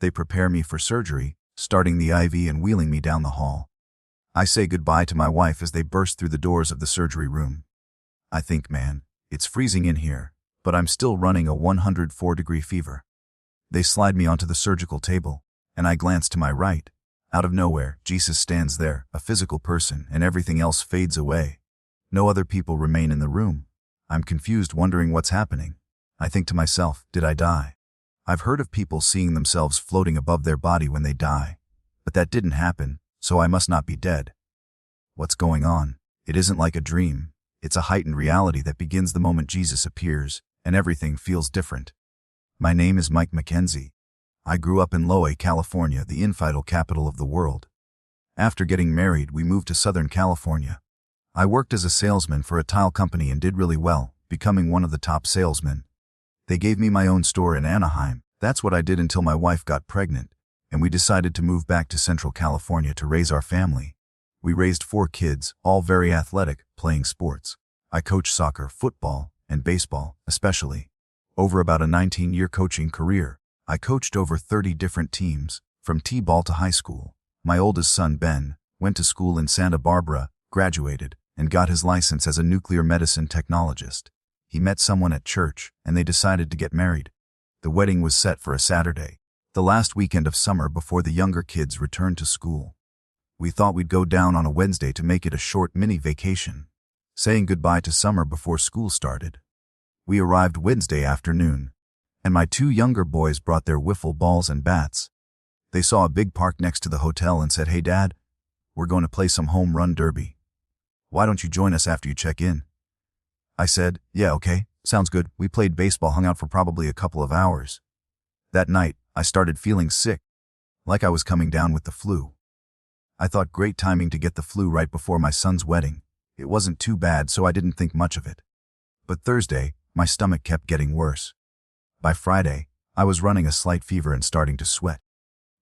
They prepare me for surgery, starting the IV and wheeling me down the hall. I say goodbye to my wife as they burst through the doors of the surgery room. I think, man, it's freezing in here, but I'm still running a 104-degree fever. They slide me onto the surgical table, and I glance to my right. Out of nowhere, Jesus stands there, a physical person, and everything else fades away. No other people remain in the room. I'm confused, wondering what's happening. I think to myself, did I die? I've heard of people seeing themselves floating above their body when they die, but that didn't happen, so I must not be dead. What's going on? It isn't like a dream. It's a heightened reality that begins the moment Jesus appears, and everything feels different. My name is Mike Mackenzie. I grew up in Lowe, California, the infightal capital of the world. After getting married, we moved to Southern California. I worked as a salesman for a tile company and did really well, becoming one of the top salesmen. They gave me my own store in Anaheim. That's what I did until my wife got pregnant, and we decided to move back to Central California to raise our family. We raised 4 kids, all very athletic, playing sports. I coached soccer, football, and baseball, especially. Over about a 19-year coaching career, I coached over 30 different teams, from T-ball to high school. My oldest son, Ben, went to school in Santa Barbara, graduated, and got his license as a nuclear medicine technologist. He met someone at church, and they decided to get married. The wedding was set for a Saturday, the last weekend of summer before the younger kids returned to school. We thought we'd go down on a Wednesday to make it a short mini vacation, saying goodbye to summer before school started. We arrived Wednesday afternoon, and my 2 younger boys brought their wiffle balls and bats. They saw a big park next to the hotel and said, "Hey Dad, we're going to play some home run derby. Why don't you join us after you check in?" I said, "Yeah, okay, sounds good." We played baseball, hung out for probably a couple of hours. That night, I started feeling sick, like I was coming down with the flu. I thought, great timing to get the flu right before my son's wedding. It wasn't too bad, so I didn't think much of it. But Thursday, my stomach kept getting worse. By Friday, I was running a slight fever and starting to sweat.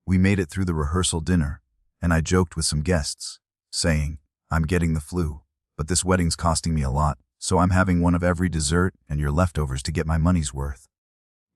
We made it through the rehearsal dinner, and I joked with some guests, saying, "I'm getting the flu, but this wedding's costing me a lot, so I'm having one of every dessert and your leftovers to get my money's worth."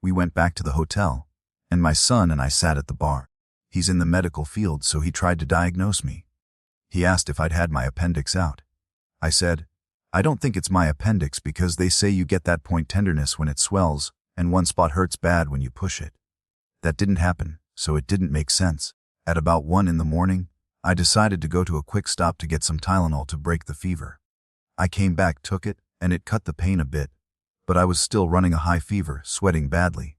We went back to the hotel, and my son and I sat at the bar. He's in the medical field, so he tried to diagnose me. He asked if I'd had my appendix out. I said, "I don't think it's my appendix because they say you get that point tenderness when it swells, and one spot hurts bad when you push it." That didn't happen, so it didn't make sense. At about 1 in the morning, I decided to go to a quick stop to get some Tylenol to break the fever. I came back, took it, and it cut the pain a bit, but I was still running a high fever, sweating badly.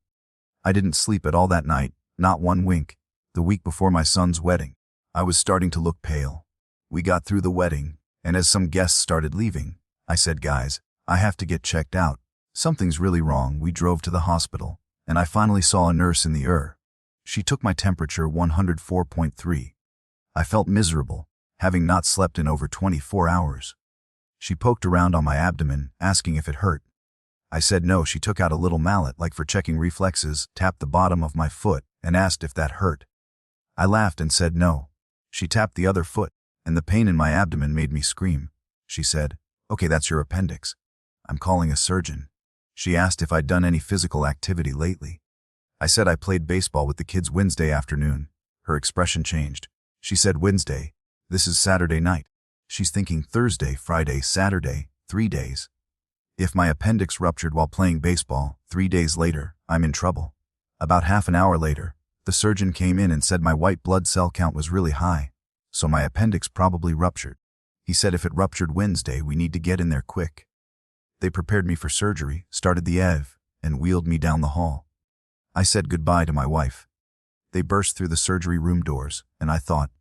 I didn't sleep at all that night, not one wink. The week before my son's wedding, I was starting to look pale. We got through the wedding, and as some guests started leaving, I said, "Guys, I have to get checked out. Something's really wrong." We drove to the hospital, and I finally saw a nurse in the ER. She took my temperature, 104.3. I felt miserable, having not slept in over 24 hours. She poked around on my abdomen, asking if it hurt. I said no. She took out a little mallet, like for checking reflexes, tapped the bottom of my foot, and asked if that hurt. I laughed and said no. She tapped the other foot, and the pain in my abdomen made me scream. She said, "Okay, that's your appendix. I'm calling a surgeon." She asked if I'd done any physical activity lately. I said I played baseball with the kids Wednesday afternoon. Her expression changed. She said, "Wednesday? This is Saturday night." She's thinking Thursday, Friday, Saturday, 3 days. If my appendix ruptured while playing baseball, 3 days later, I'm in trouble. About half an hour later, the surgeon came in and said my white blood cell count was really high, so my appendix probably ruptured. He said if it ruptured Wednesday, we need to get in there quick. They prepared me for surgery, started the EV, and wheeled me down the hall. I said goodbye to my wife. They burst through the surgery room doors, and I thought,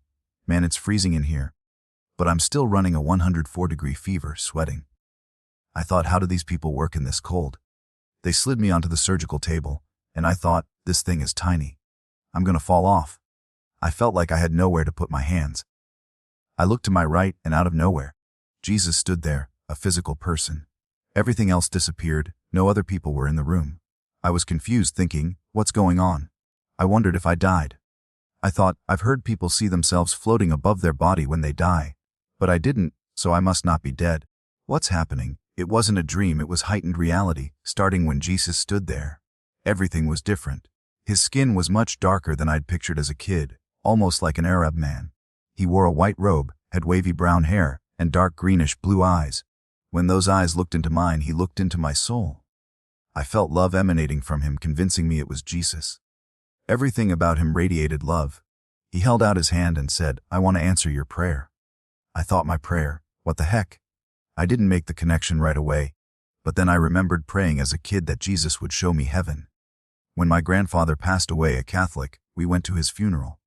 man, it's freezing in here. But I'm still running a 104-degree fever, sweating. I thought, how do these people work in this cold? They slid me onto the surgical table, and I thought, this thing is tiny. I'm going to fall off. I felt like I had nowhere to put my hands. I looked to my right, and out of nowhere, Jesus stood there, a physical person. Everything else disappeared. No other people were in the room. I was confused, thinking, what's going on? I wondered if I died. I thought, I've heard people see themselves floating above their body when they die. But I didn't, so I must not be dead. What's happening? It wasn't a dream, it was heightened reality, starting when Jesus stood there. Everything was different. His skin was much darker than I'd pictured as a kid, almost like an Arab man. He wore a white robe, had wavy brown hair, and dark greenish-blue eyes. When those eyes looked into mine, he looked into my soul. I felt love emanating from him, convincing me it was Jesus. Everything about him radiated love. He held out his hand and said, "I want to answer your prayer." I thought, my prayer? What the heck? I didn't make the connection right away, but then I remembered praying as a kid that Jesus would show me heaven. When my grandfather passed away, a Catholic, we went to his funeral.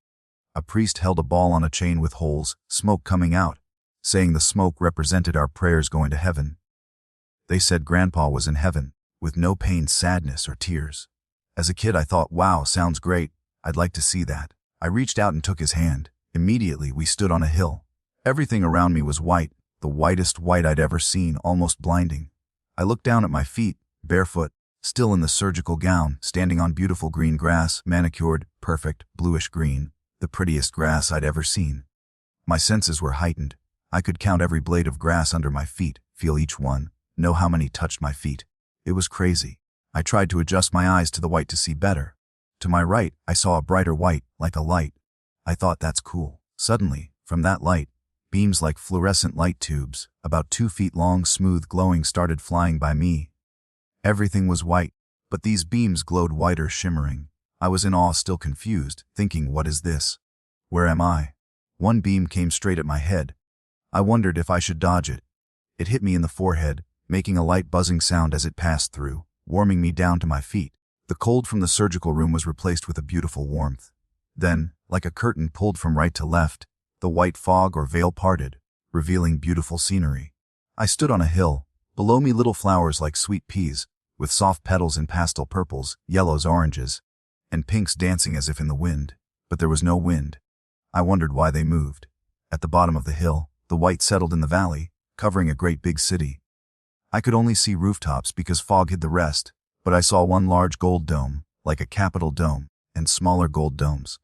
A priest held a ball on a chain with holes, smoke coming out, saying the smoke represented our prayers going to heaven. They said Grandpa was in heaven, with no pain, sadness, or tears. As a kid, I thought, wow, sounds great. I'd like to see that. I reached out and took his hand. Immediately, we stood on a hill. Everything around me was white, the whitest white I'd ever seen, almost blinding. I looked down at my feet, barefoot, still in the surgical gown, standing on beautiful green grass, manicured, perfect, bluish green, the prettiest grass I'd ever seen. My senses were heightened. I could count every blade of grass under my feet, feel each one, know how many touched my feet. It was crazy. I tried to adjust my eyes to the white to see better. To my right, I saw a brighter white, like a light. I thought, that's cool. Suddenly, from that light, beams like fluorescent light tubes, about 2 feet long, smooth, glowing, started flying by me. Everything was white, but these beams glowed whiter, shimmering. I was in awe, still confused, thinking, what is this? Where am I? One beam came straight at my head. I wondered if I should dodge it. It hit me in the forehead, making a light buzzing sound as it passed through, warming me down to my feet. The cold from the surgical room was replaced with a beautiful warmth. Then, like a curtain pulled from right to left, the white fog or veil parted, revealing beautiful scenery. I stood on a hill. Below me, little flowers like sweet peas, with soft petals in pastel purples, yellows, oranges, and pinks dancing as if in the wind. But there was no wind. I wondered why they moved. At the bottom of the hill, the white settled in the valley, covering a great big city. I could only see rooftops because fog hid the rest, but I saw one large gold dome, like a Capitol dome, and smaller gold domes.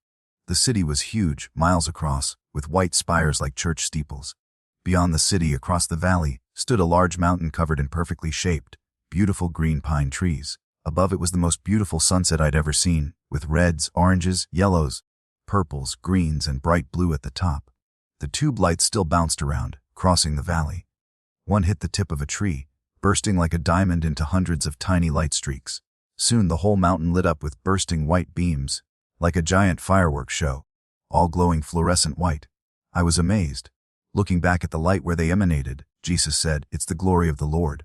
The city was huge, miles across, with white spires like church steeples. Beyond the city, across the valley, stood a large mountain covered in perfectly shaped, beautiful green pine trees. Above it was the most beautiful sunset I'd ever seen, with reds, oranges, yellows, purples, greens, and bright blue at the top. The tube lights still bounced around, crossing the valley. One hit the tip of a tree, bursting like a diamond into hundreds of tiny light streaks. Soon the whole mountain lit up with bursting white beams, like a giant fireworks show, all glowing fluorescent white. I was amazed. Looking back at the light where they emanated, Jesus said, "It's the glory of the Lord."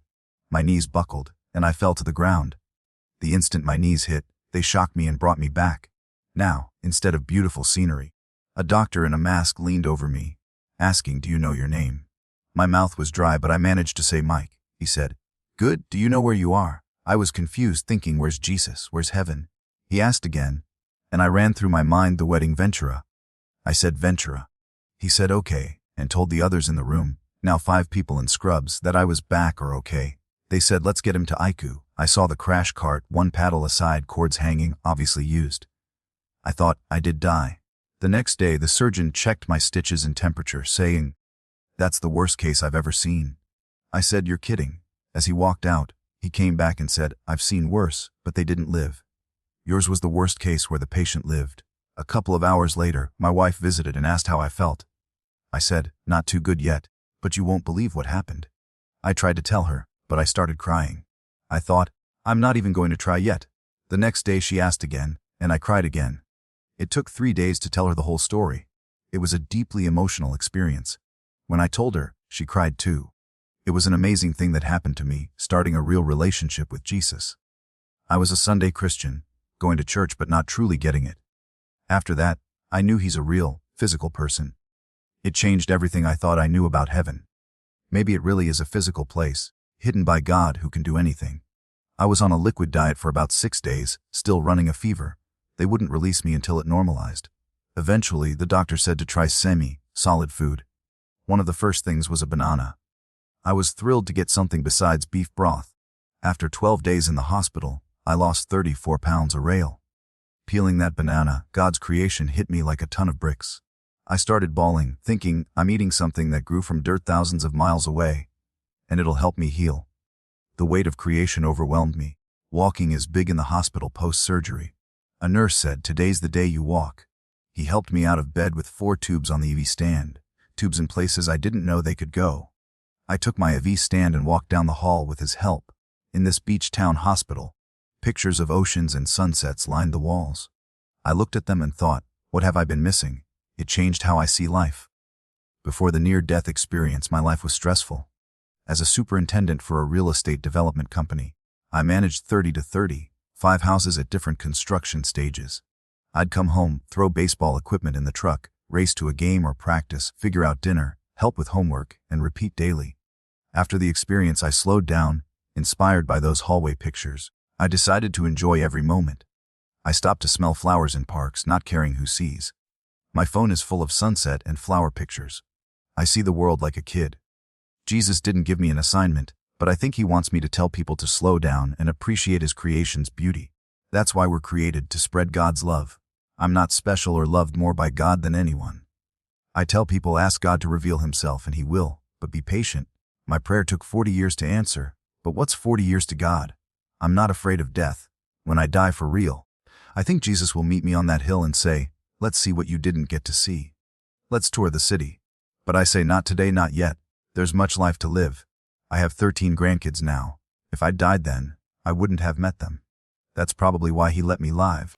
My knees buckled, and I fell to the ground. The instant my knees hit, they shocked me and brought me back. Now, instead of beautiful scenery, a doctor in a mask leaned over me, asking, "Do you know your name?" My mouth was dry, but I managed to say, "Mike." He said, "Good, do you know where you are?" I was confused, thinking, where's Jesus, where's heaven? He asked again, and I ran through my mind the wedding Ventura. I said, "Ventura." He said, "Okay," and told the others in the room, now 5 people in scrubs, that I was back or okay. They said, "Let's get him to Aiku." I saw the crash cart, one paddle aside, cords hanging, obviously used. I thought, I did die. The next day, the surgeon checked my stitches and temperature, saying, "That's the worst case I've ever seen." I said, "You're kidding." As he walked out, he came back and said, "I've seen worse, but they didn't live. Yours was the worst case where the patient lived." A couple of hours later, my wife visited and asked how I felt. I said, "Not too good yet, but you won't believe what happened." I tried to tell her, but I started crying. I thought, I'm not even going to try yet. The next day she asked again, and I cried again. It took 3 days to tell her the whole story. It was a deeply emotional experience. When I told her, she cried too. It was an amazing thing that happened to me, starting a real relationship with Jesus. I was a Sunday Christian, going to church but not truly getting it. After that, I knew he's a real, physical person. It changed everything I thought I knew about heaven. Maybe it really is a physical place, hidden by God who can do anything. I was on a liquid diet for about 6 days, still running a fever. They wouldn't release me until it normalized. Eventually, the doctor said to try semi-solid food. One of the first things was a banana. I was thrilled to get something besides beef broth. After 12 days in the hospital, I lost 34 pounds a rail. Peeling that banana, God's creation, hit me like a ton of bricks. I started bawling, thinking I'm eating something that grew from dirt thousands of miles away, and it'll help me heal. The weight of creation overwhelmed me. Walking is big in the hospital post-surgery. A nurse said, "Today's the day you walk." He helped me out of bed with 4 tubes on the IV stand, tubes in places I didn't know they could go. I took my IV stand and walked down the hall with his help. In this beach town hospital, pictures of oceans and sunsets lined the walls. I looked at them and thought, what have I been missing? It changed how I see life. Before the near-death experience, my life was stressful. As a superintendent for a real estate development company, I managed 5 houses at different construction stages. I'd come home, throw baseball equipment in the truck, race to a game or practice, figure out dinner, help with homework, and repeat daily. After the experience, I slowed down, inspired by those hallway pictures. I decided to enjoy every moment. I stopped to smell flowers in parks, not caring who sees. My phone is full of sunset and flower pictures. I see the world like a kid. Jesus didn't give me an assignment, but I think he wants me to tell people to slow down and appreciate his creation's beauty. That's why we're created, to spread God's love. I'm not special or loved more by God than anyone. I tell people, ask God to reveal himself and he will, but be patient. My prayer took 40 years to answer, but what's 40 years to God? I'm not afraid of death. When I die for real, I think Jesus will meet me on that hill and say, let's see what you didn't get to see. Let's tour the city. But I say, not today, not yet. There's much life to live. I have 13 grandkids now. If I died then, I wouldn't have met them. That's probably why he let me live.